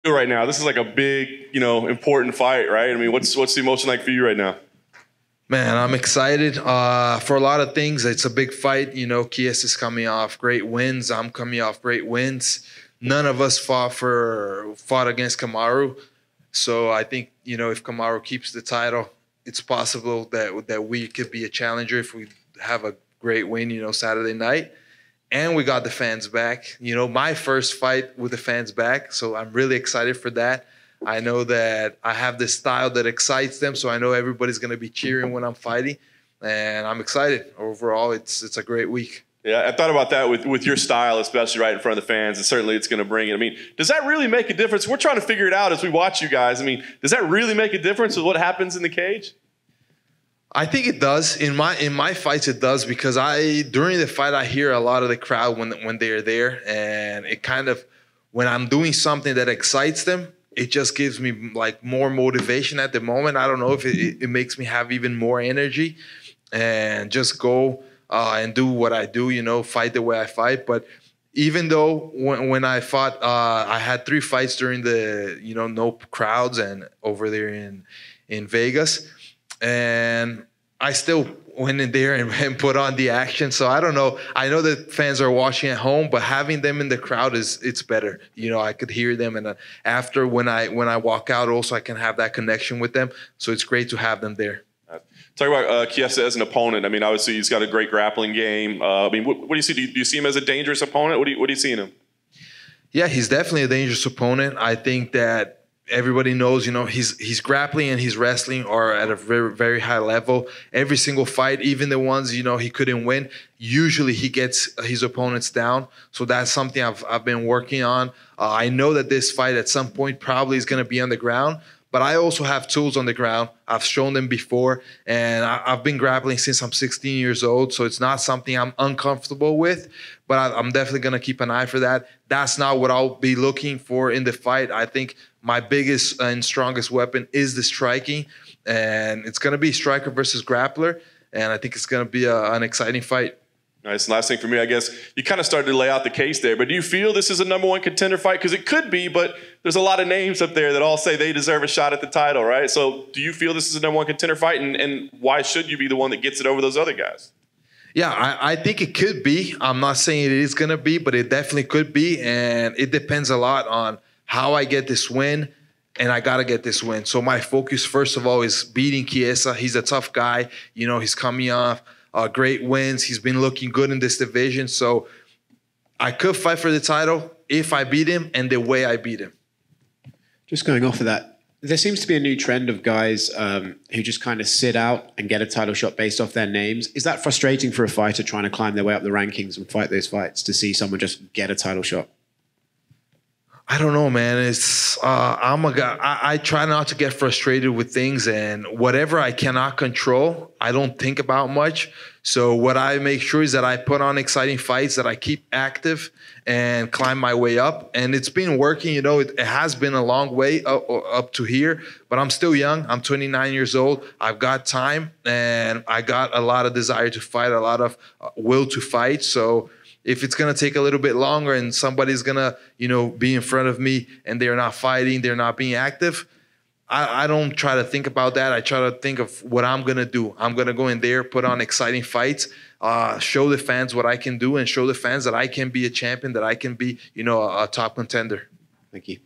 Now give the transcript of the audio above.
Right now, this is like a big, important fight, right? I mean, what's the emotion like for you right now? Man, I'm excited for a lot of things. It's a big fight. Kies is coming off great wins. I'm coming off great wins. None of us fought against Kamaru. So I think, if Kamaru keeps the title, it's possible that we could be a challenger if we have a great win, Saturday night. And we got the fans back. My first fight with the fans back. So I'm really excited for that. I know that I have this style that excites them. So I know everybody's going to be cheering when I'm fighting. And I'm excited. Overall, it's a great week. Yeah, I thought about that with your style, especially right in front of the fans, and certainly it's going to bring it. I mean, does that really make a difference? We're trying to figure it out as we watch you guys. I mean, does that really make a difference with what happens in the cage? I think it does. In my fights, it does, because during the fight I hear a lot of the crowd when they're there, and it kind of, when I'm doing something that excites them, it just gives me like more motivation at the moment. I don't know if it makes me have even more energy and just go and do what I do, fight the way I fight. But even though when I fought, I had 3 fights during the, no crowds and over there in Vegas. And I still went in there and put on the action. So I don't know. I know that fans are watching at home, but having them in the crowd it's better. I could hear them, and after when I walk out, also I can have that connection with them. So it's great to have them there. Talk about Chiesa as an opponent. I mean, obviously he's got a great grappling game. I mean, what do you see? Do you see him as a dangerous opponent? What do you see in him? Yeah, he's definitely a dangerous opponent. I think that everybody knows, he's grappling and his wrestling are at a very, very high level. Every single fight, even the ones, he couldn't win, usually he gets his opponents down. So that's something I've been working on. I know that this fight at some point probably is going to be on the ground, but I also have tools on the ground. I've shown them before, and I've been grappling since I'm 16 years old, so it's not something I'm uncomfortable with, but I'm definitely going to keep an eye for that. That's not what I'll be looking for in the fight. I think my biggest and strongest weapon is the striking, and it's going to be striker versus grappler, and I think it's going to be an exciting fight. Nice. Last thing for me, I guess you kind of started to lay out the case there, but do you feel this is a #1 contender fight? Because it could be, but there's a lot of names up there that all say they deserve a shot at the title, right? So do you feel this is a #1 contender fight, and why should you be the one that gets it over those other guys? Yeah, I think it could be. I'm not saying it is going to be, but it definitely could be, and it depends a lot on how I get this win, and I got to get this win. So my focus, first of all, is beating Chiesa. He's a tough guy. He's coming off great wins. He's been looking good in this division. So I could fight for the title if I beat him and the way I beat him. Just going off of that, there seems to be a new trend of guys who just kind of sit out and get a title shot based off their names. Is that frustrating for a fighter trying to climb their way up the rankings and fight those fights, to see someone just get a title shot? I don't know, man. I'm a guy. I try not to get frustrated with things, and whatever I cannot control, I don't think about much. So what I make sure is that I put on exciting fights, that I keep active and climb my way up. And it's been working. It has been a long way up to here, but I'm still young. I'm 29 years old. I've got time, and I got a lot of desire to fight, a lot of will to fight. So if it's going to take a little bit longer and somebody's going to, be in front of me and they're not fighting, they're not being active, I don't try to think about that. I try to think of what I'm going to do. I'm going to go in there, put on exciting fights, show the fans what I can do, and show the fans that I can be a champion, that I can be, a top contender. Thank you.